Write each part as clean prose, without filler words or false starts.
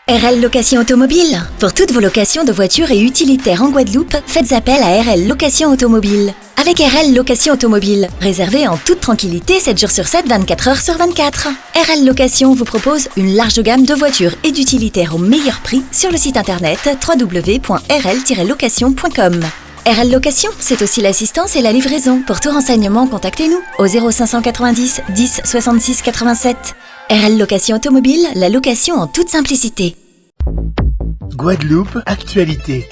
RL Location Automobile. Pour toutes vos locations de voitures et utilitaires en Guadeloupe, faites appel à RL Location Automobile. Avec RL Location Automobile, réservez en toute tranquillité 7 jours sur 7, 24 heures sur 24. RL Location vous propose une large gamme de voitures et d'utilitaires au meilleur prix sur le site internet www.rl-location.com. RL Location, c'est aussi l'assistance et la livraison. Pour tout renseignement, contactez-nous au 0590 10 66 87. RL Location Automobile, la location en toute simplicité. Guadeloupe, actualité.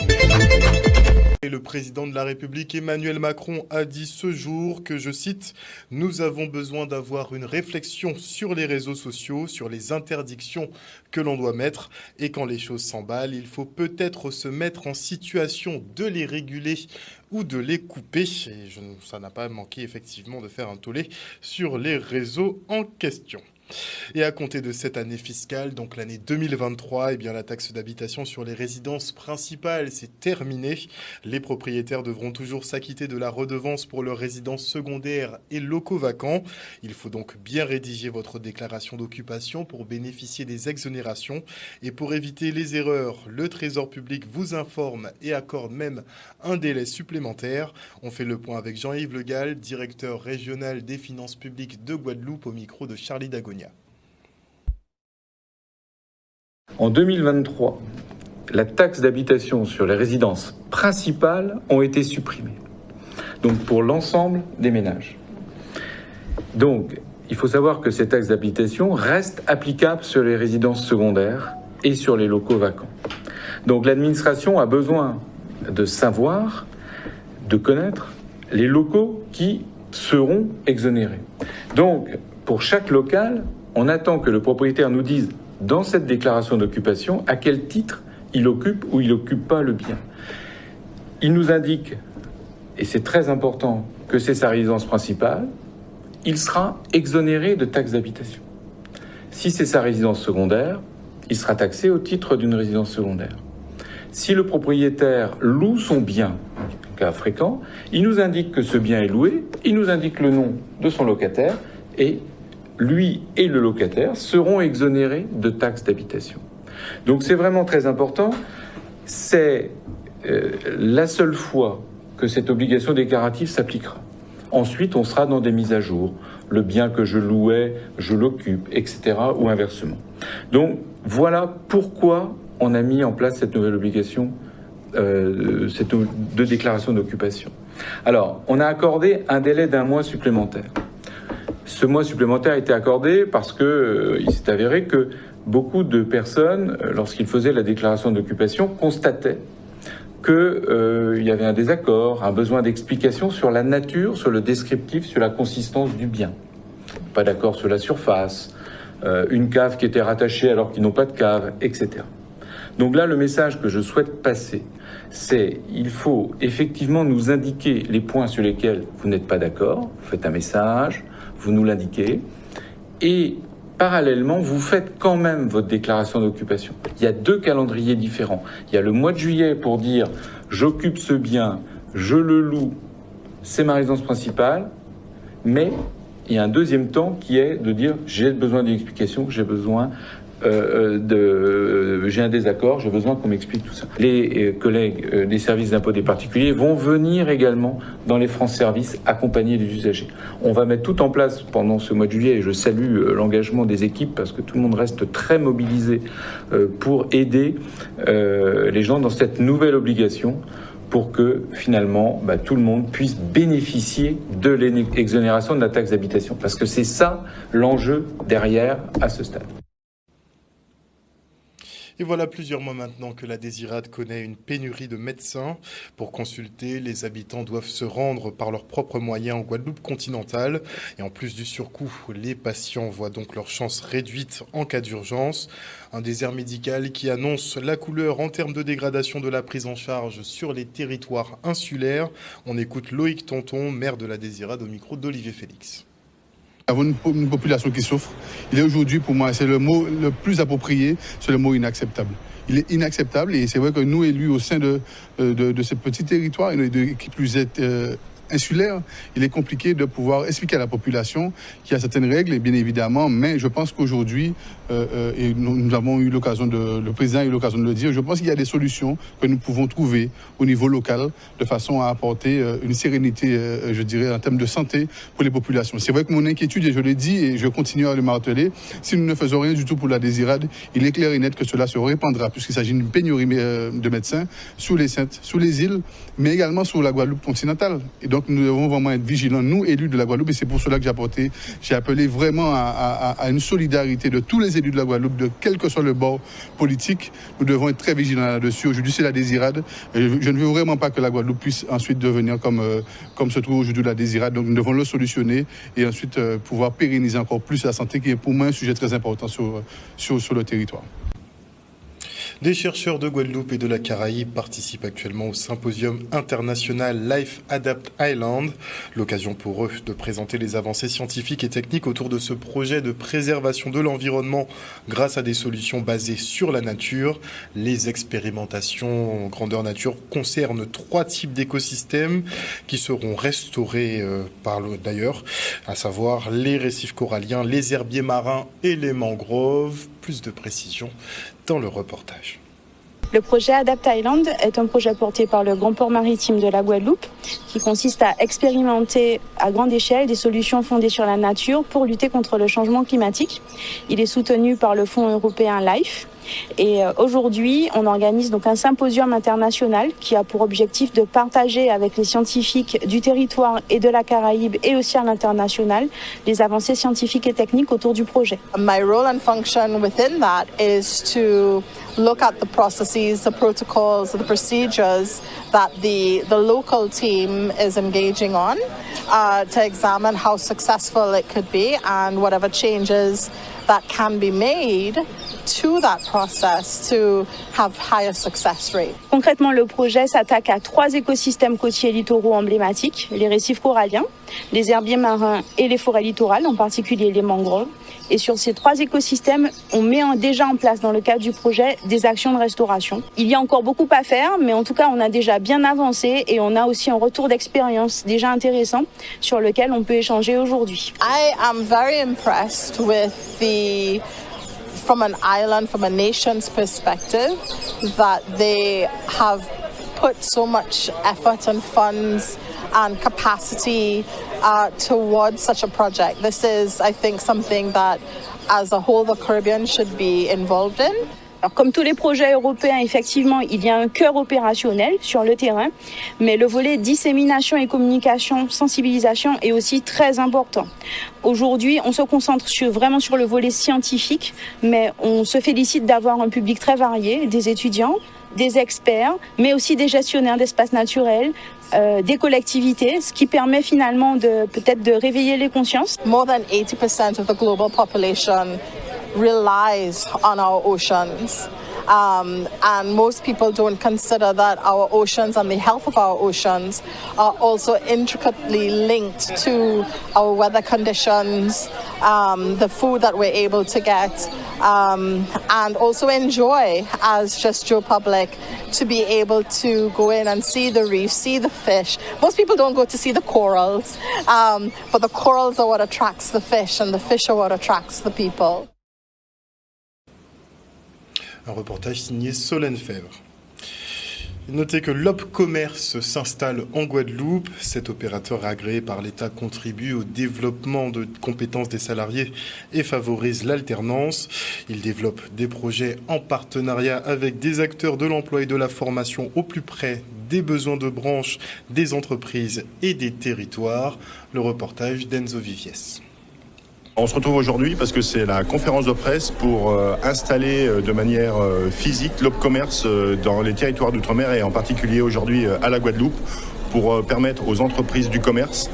Le président de la République Emmanuel Macron a dit ce jour que, je cite, « Nous avons besoin d'avoir une réflexion sur les réseaux sociaux, sur les interdictions que l'on doit mettre. Et quand les choses s'emballent, il faut peut-être se mettre en situation de les réguler ou de les couper. » Et ça n'a pas manqué effectivement de faire un tollé sur les réseaux en question. Et à compter de cette année fiscale, donc l'année 2023, la taxe d'habitation sur les résidences principales s'est terminée. Les propriétaires devront toujours s'acquitter de la redevance pour leurs résidences secondaires et locaux vacants. Il faut donc bien rédiger votre déclaration d'occupation pour bénéficier des exonérations. Et pour éviter les erreurs, le Trésor public vous informe et accorde même un délai supplémentaire. On fait le point avec Jean-Yves Le Gall, directeur régional des finances publiques de Guadeloupe, au micro de Charlie Dagonia. En 2023, la taxe d'habitation sur les résidences principales ont été supprimées. Donc pour l'ensemble des ménages. Donc il faut savoir que ces taxes d'habitation restent applicables sur les résidences secondaires et sur les locaux vacants. Donc l'administration a besoin de savoir, de connaître les locaux qui seront exonérés. Donc pour chaque local, on attend que le propriétaire nous dise dans cette déclaration d'occupation à quel titre il occupe ou il n'occupe pas le bien. Il nous indique, et c'est très important, que c'est sa résidence principale, il sera exonéré de taxes d'habitation. Si c'est sa résidence secondaire, il sera taxé au titre d'une résidence secondaire. Si le propriétaire loue son bien, cas fréquent, il nous indique que ce bien est loué, il nous indique le nom de son locataire et lui et le locataire seront exonérés de taxes d'habitation. Donc c'est vraiment très important. C'est la seule fois que cette obligation déclarative s'appliquera. Ensuite, on sera dans des mises à jour. Le bien que je louais, je l'occupe, etc. ou inversement. Donc voilà pourquoi on a mis en place cette nouvelle obligation de déclaration d'occupation. Alors, on a accordé un délai d'1 mois supplémentaire. Ce mois supplémentaire a été accordé parce il s'est avéré que beaucoup de lorsqu'ils faisaient la déclaration d'occupation, constataient qu'il y avait un désaccord, un besoin d'explication sur la nature, sur le descriptif, sur la consistance du bien. Pas d'accord sur la surface, une cave qui était rattachée alors qu'ils n'ont pas de cave, etc. Donc là, le message que je souhaite passer, c'est il faut effectivement nous indiquer les points sur lesquels vous n'êtes pas d'accord. Vous faites un message, vous nous l'indiquez, et parallèlement, vous faites quand même votre déclaration d'occupation. Il y a 2 calendriers différents. Il y a le mois de juillet pour dire « j'occupe ce bien, je le loue, c'est ma résidence principale », mais il y a un deuxième temps qui est de dire « j'ai besoin d'une explication, j'ai besoin j'ai un désaccord, j'ai besoin qu'on m'explique tout ça ». Les collègues des services d'impôt des particuliers vont venir également dans les France Services accompagner les usagers. On va mettre tout en place pendant ce mois de juillet et je salue l'engagement des équipes parce que tout le monde reste très mobilisé pour aider les gens dans cette nouvelle obligation pour que finalement tout le monde puisse bénéficier de l'exonération de la taxe d'habitation parce que c'est ça l'enjeu derrière à ce stade. Et voilà plusieurs mois maintenant que la Désirade connaît une pénurie de médecins. Pour consulter, les habitants doivent se rendre par leurs propres moyens en Guadeloupe continentale. Et en plus du surcoût, les patients voient donc leurs chances réduites en cas d'urgence. Un désert médical qui annonce la couleur en termes de dégradation de la prise en charge sur les territoires insulaires. On écoute Loïc Tonton, maire de la Désirade, au micro d'Olivier Félix. Nous avons une population qui souffre. Il est aujourd'hui, pour moi, c'est le mot le plus approprié, c'est le mot inacceptable. Il est inacceptable et c'est vrai que nous, élus au sein de ce petit territoire, et qui plus est insulaire, il est compliqué de pouvoir expliquer à la population qu'il y a certaines règles, et bien évidemment, mais je pense qu'aujourd'hui, et nous avons eu l'occasion le président a eu l'occasion de le dire, je pense qu'il y a des solutions que nous pouvons trouver au niveau local de façon à apporter une sérénité, je dirais, en termes de santé pour les populations. C'est vrai que mon inquiétude, et je l'ai dit et je continue à le marteler, si nous ne faisons rien du tout pour la désirade, il est clair et net que cela se répandra puisqu'il s'agit d'une pénurie de médecins sous les Saintes, sous les îles, mais également sur la Guadeloupe continentale. Et donc nous devons vraiment être vigilants, nous élus de la Guadeloupe, et c'est pour cela que j'ai appelé vraiment à une solidarité de tous les élus de la Guadeloupe, de quel que soit le bord politique. Nous devons être très vigilants là-dessus. Aujourd'hui, c'est la désirade. Et je ne veux vraiment pas que la Guadeloupe puisse ensuite devenir comme se trouve aujourd'hui la désirade. Donc nous devons le solutionner et ensuite pouvoir pérenniser encore plus la santé, qui est pour moi un sujet très important sur le territoire. Des chercheurs de Guadeloupe et de la Caraïbe participent actuellement au symposium international Life Adapt Island. L'occasion pour eux de présenter les avancées scientifiques et techniques autour de ce projet de préservation de l'environnement grâce à des solutions basées sur la nature. Les expérimentations grandeur nature concernent 3 types d'écosystèmes qui seront restaurés d'ailleurs, à savoir les récifs coralliens, les herbiers marins et les mangroves. Plus de précisions dans le reportage. Le projet Adapt Island est un projet porté par le Grand Port Maritime de la Guadeloupe qui consiste à expérimenter à grande échelle des solutions fondées sur la nature pour lutter contre le changement climatique. Il est soutenu par le Fonds européen LIFE. Et aujourd'hui, on organise donc un symposium international qui a pour objectif de partager avec les scientifiques du territoire et de la Caraïbe et aussi à l'international les avancées scientifiques et techniques autour du projet. My role and function within that is to look at the processes, the protocols, the procedures that the local team is engaging on to examine how successful it could be and whatever changes that can be made to that process to have higher success rate. Concrètement, le projet s'attaque à 3 écosystèmes côtiers littoraux emblématiques, les récifs coralliens, les herbiers marins et les forêts littorales, en particulier les mangroves. Et sur ces 3 écosystèmes, on met déjà en place dans le cadre du projet des actions de restauration. Il y a encore beaucoup à faire, mais en tout cas, on a déjà bien avancé et on a aussi un retour d'expérience déjà intéressant sur lequel on peut échanger aujourd'hui. I am very impressed with from an island, from a nation's perspective, that they have put so much effort and funds and capacity towards such a project. This is, I think, something that as a whole the Caribbean should be involved in. Alors, comme tous les projets européens, effectivement, il y a un cœur opérationnel sur le terrain, mais le volet dissémination et communication, sensibilisation est aussi très important. Aujourd'hui, on se concentre vraiment sur le volet scientifique, mais on se félicite d'avoir un public très varié, des étudiants, des experts, mais aussi des gestionnaires d'espaces naturels, des collectivités, ce qui permet finalement peut-être de réveiller les consciences. More than 80% of the global population relies on our oceans. And most people don't consider that our oceans and the health of our oceans are also intricately linked to our weather conditions, the food that we're able to get, and also enjoy as just Joe Public to be able to go in and see the reef, see the fish. Most people don't go to see the corals, but the corals are what attracts the fish and the fish are what attracts the people. Un reportage signé Solène Fèvre. Notez que l'Opcommerce s'installe en Guadeloupe. Cet opérateur agréé par l'État contribue au développement de compétences des salariés et favorise l'alternance. Il développe des projets en partenariat avec des acteurs de l'emploi et de la formation au plus près des besoins de branches, des entreprises et des territoires. Le reportage d'Enzo Viviès. On se retrouve aujourd'hui parce que c'est la conférence de presse pour installer de manière physique l'Opcommerce dans les territoires d'outre-mer et en particulier aujourd'hui à la Guadeloupe pour permettre aux entreprises du commerce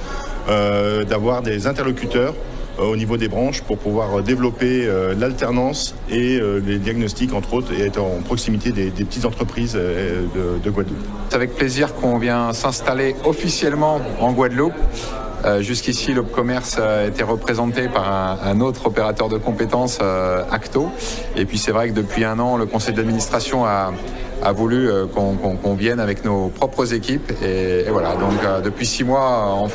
d'avoir des interlocuteurs au niveau des branches pour pouvoir développer l'alternance et les diagnostics entre autres et être en proximité des petites entreprises de Guadeloupe. C'est avec plaisir qu'on vient s'installer officiellement en Guadeloupe. Jusqu'ici, l'Opcommerce était représenté par un autre opérateur de compétences, Acto. Et puis c'est vrai que depuis 1 an, le conseil d'administration a a voulu qu'on vienne avec nos propres équipes et voilà. Donc depuis 6 mois, on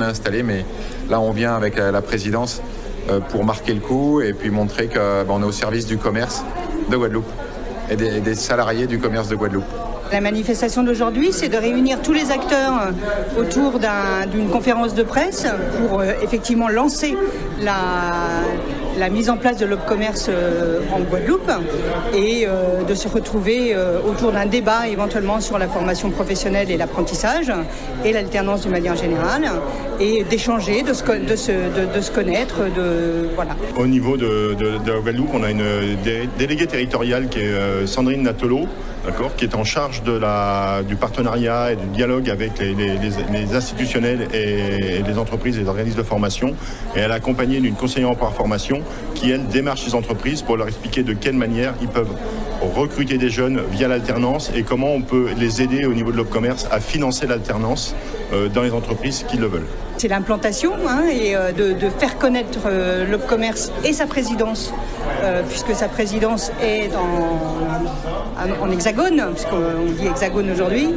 est installé, mais là on vient avec la présidence pour marquer le coup et puis montrer qu'on est au service du commerce de Guadeloupe et des salariés du commerce de Guadeloupe. La manifestation d'aujourd'hui, c'est de réunir tous les acteurs autour d'une conférence de presse pour effectivement lancer la mise en place de l'Opcommerce en Guadeloupe et de se retrouver autour d'un débat éventuellement sur la formation professionnelle et l'apprentissage et l'alternance d'une manière générale et d'échanger, de se connaître, voilà. Au niveau de la Guadeloupe, on a une déléguée territoriale qui est Sandrine Natolo, d'accord, qui est en charge du partenariat et du dialogue avec les institutionnels et les entreprises et les organismes de formation. Et elle est accompagnée d'une conseillère en formation qui, elle, démarche les entreprises pour leur expliquer de quelle manière ils peuvent recruter des jeunes via l'alternance et comment on peut les aider au niveau de l'Opcommerce à financer l'alternance dans les entreprises qui le veulent. C'est l'implantation et de faire connaître l'Opcommerce et sa présidence, puisque sa présidence est en hexagone, puisqu'on dit hexagone aujourd'hui,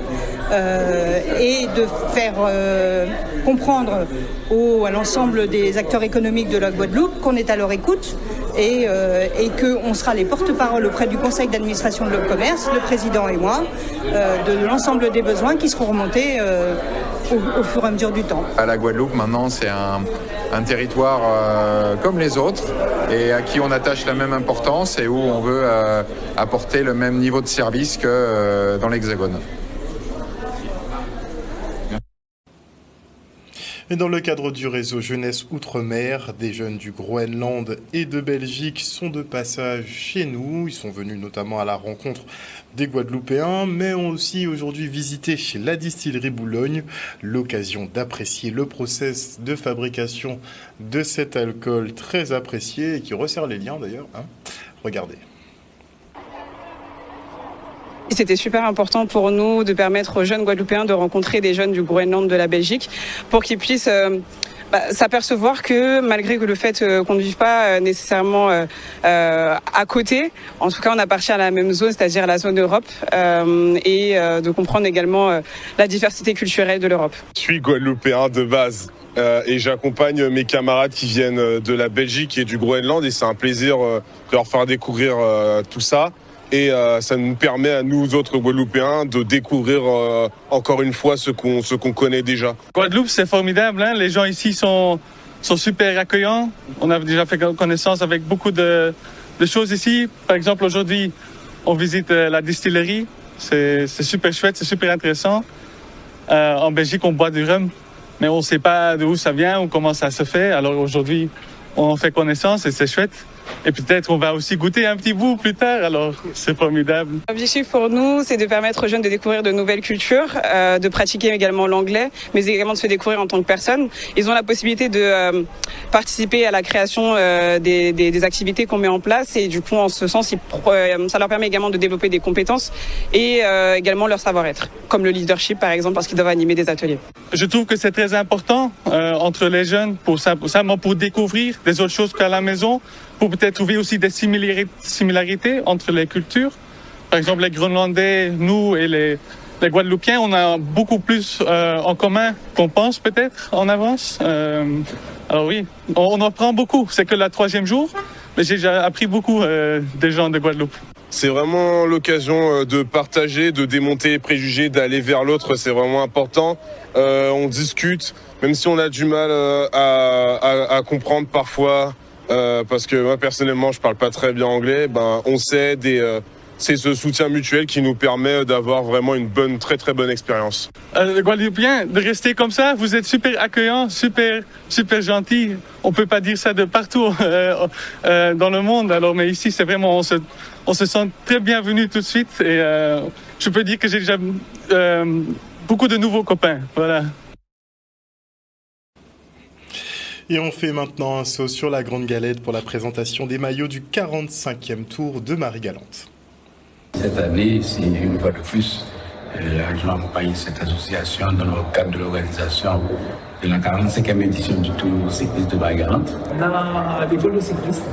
et de faire comprendre à l'ensemble des acteurs économiques de la Guadeloupe qu'on est à leur écoute et qu'on sera les porte-parole auprès du conseil d'administration de l'Opcommerce, le président et moi, de l'ensemble des besoins qui seront remontés au fur et à mesure du temps. À la Guadeloupe, maintenant, c'est un territoire comme les autres et à qui on attache la même importance et où on veut apporter le même niveau de service que dans l'Hexagone. Et dans le cadre du réseau Jeunesse Outre-mer, des jeunes du Groenland et de Belgique sont de passage chez nous. Ils sont venus notamment à la rencontre des Guadeloupéens, mais ont aussi aujourd'hui visité la distillerie Boulogne, l'occasion d'apprécier le process de fabrication de cet alcool très apprécié et qui resserre les liens d'ailleurs. Regardez. C'était super important pour nous de permettre aux jeunes Guadeloupéens de rencontrer des jeunes du Groenland, de la Belgique, pour qu'ils puissent s'apercevoir que malgré que le fait qu'on ne vive pas nécessairement à côté, en tout cas on appartient à la même zone, c'est-à-dire la zone Europe, et de comprendre également la diversité culturelle de l'Europe. Je suis Guadeloupéen de base. Et j'accompagne mes camarades qui viennent de la Belgique et du Groenland et c'est un plaisir de leur faire découvrir tout ça. Et ça nous permet à nous autres Guadeloupéens de découvrir encore une fois ce qu'on connaît déjà. Guadeloupe, c'est formidable, hein. Les gens ici sont super accueillants. On a déjà fait connaissance avec beaucoup de choses ici. Par exemple, aujourd'hui, on visite la distillerie. C'est super chouette, c'est super intéressant. En Belgique, on boit du rhum, mais on ne sait pas d'où ça vient ou comment ça se fait. Alors aujourd'hui, on fait connaissance et c'est chouette. Et peut-être on va aussi goûter un petit bout plus tard, alors c'est formidable. L'objectif pour nous, c'est de permettre aux jeunes de découvrir de nouvelles cultures, de pratiquer également l'anglais, mais également de se découvrir en tant que personne. Ils ont la possibilité de participer à la création des activités qu'on met en place et du coup, en ce sens, ça leur permet également de développer des compétences et également leur savoir-être, comme le leadership par exemple, parce qu'ils doivent animer des ateliers. Je trouve que c'est très important entre les jeunes pour découvrir des autres choses qu'à la maison, pour peut-être trouver aussi des similarités entre les cultures. Par exemple, les Groenlandais, nous et les Guadeloupéens, on a beaucoup plus en commun qu'on pense peut-être en avance. Alors oui, on en apprend beaucoup. C'est que le 3e jour, mais j'ai déjà appris beaucoup des gens de Guadeloupe. C'est vraiment l'occasion de partager, de démonter les préjugés, d'aller vers l'autre. C'est vraiment important. On discute, même si on a du mal à comprendre parfois. Parce que moi personnellement je parle pas très bien anglais, on s'aide et c'est ce soutien mutuel qui nous permet d'avoir vraiment une très très bonne expérience. Les Guadeloupéens, de rester comme ça, vous êtes super accueillants, super gentils. On peut pas dire ça de partout dans le monde, alors mais ici c'est vraiment on se sent très bienvenus tout de suite et je peux dire que j'ai déjà beaucoup de nouveaux copains. Voilà. Et on fait maintenant un saut sur la Grande Galette pour la présentation des maillots du 45e tour de Marie-Galante. Cette année, c'est une fois de plus, la région accompagne cette association dans le cadre de l'organisation de la 45e édition du Tour cycliste de Marie-Galante. À l'école de cycliste,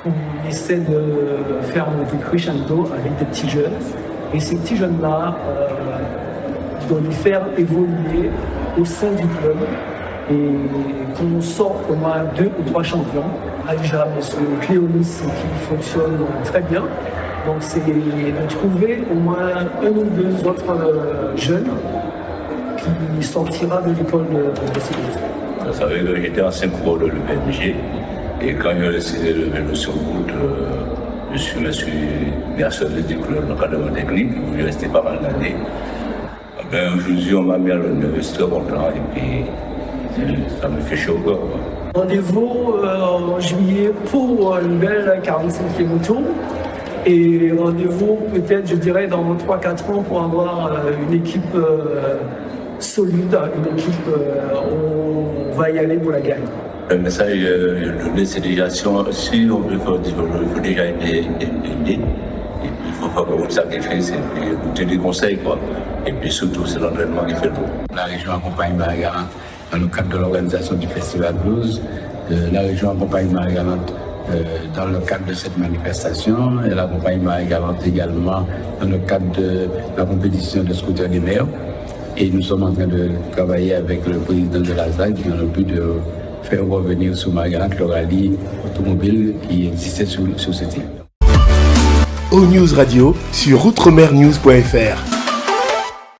on essaie de faire un petit crescendo avec des petits jeunes Et ces petits jeunes-là, doivent les faire évoluer au sein du club et qu'on sorte au moins 2 ou 3 champions. Déjà, M. Cléonis qui fonctionne très bien. Donc c'est de trouver au moins 1 ou 2 autres jeunes qui sortira de l'école de cyclisme. Vous savez que j'étais ancien coureur de l'UPMG et quand j'ai décidé de vélo sur route, je suis national du club d'encadrement technique où j'ai resté pas mal d'années. Aujourd'hui, on m'a mis à l'honneur, je suis très content et puis ça me fait chaud au cœur. Rendez-vous en juillet pour une belle 45e tour. Et rendez-vous peut-être, je dirais, dans 3-4 ans pour avoir une équipe solide, une équipe où on va y aller pour la gagne. Le message donné, c'est déjà si on veut faire du vélo, il faut déjà aimer. Et puis il faut faire beaucoup de sacrifices et puis écouter des conseils, quoi. Et puis surtout, c'est l'entraînement qui fait tout. La région accompagne Marie-Galante dans le cadre de l'organisation du Festival Blues. La région accompagne Marie-Galante dans le cadre de cette manifestation. Elle accompagne Marie-Galante également dans le cadre de la compétition de scooter des maires. Et nous sommes en train de travailler avec le président de la ZAC dans le but de faire revenir sur Marie-Galante le rallye automobile qui existait sur cette île. O-News Radio sur outremernews.fr.